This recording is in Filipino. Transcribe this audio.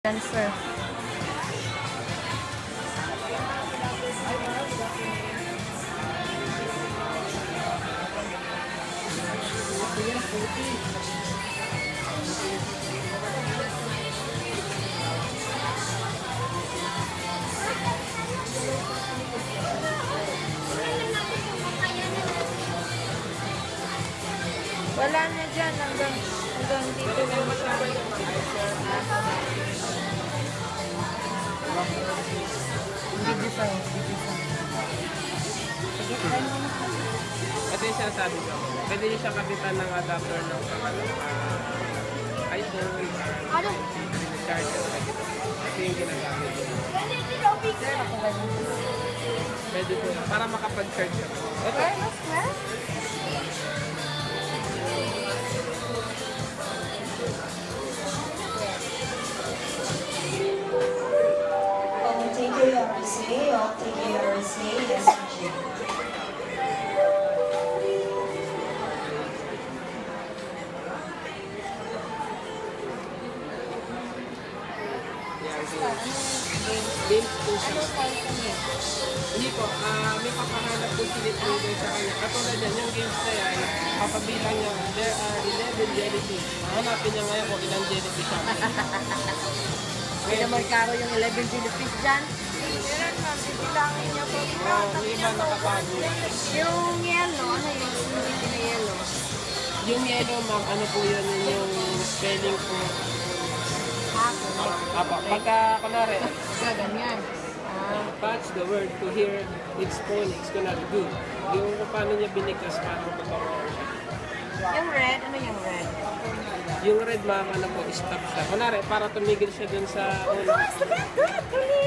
Transfer. Wala na dyan hanggang dito lang siya. Hindi sa. Ito yung sinasabi ko. Pwede niyo siya kapitan ng adapter ng iPhone, charger. Ito yung ginagamit. Pwede po. Para makapag-charge siya. Ito. Take your RSA, I'll take your RSA, SG. Games po siya. Hindi po, may papahanap po si Trader sa kanya. Katulad yan, yung games na yan, papabilang niya, there are 11 jellyfish. Hanapin niya ngayon kung ilang jellyfish siya. May naman karo yung 11 jellyfish dyan. Meron ma'am, bibilangin niya po. Yung iba nakatago. Yung yellow, ano yung hindi na yellow? Yung yellow, ma'am, ano po yun yung spelling po. Apa, pagka, kunwari, Ganyan. patch the word to hear its phonics, kunwari, good. Yung kung paano niya binigkas, paano magkakaroon siya. Yung red, ano yung red? Yung red, ma'am, ano po, stop siya. Kunwari, para tumigil siya dun sa ulo. Look at that!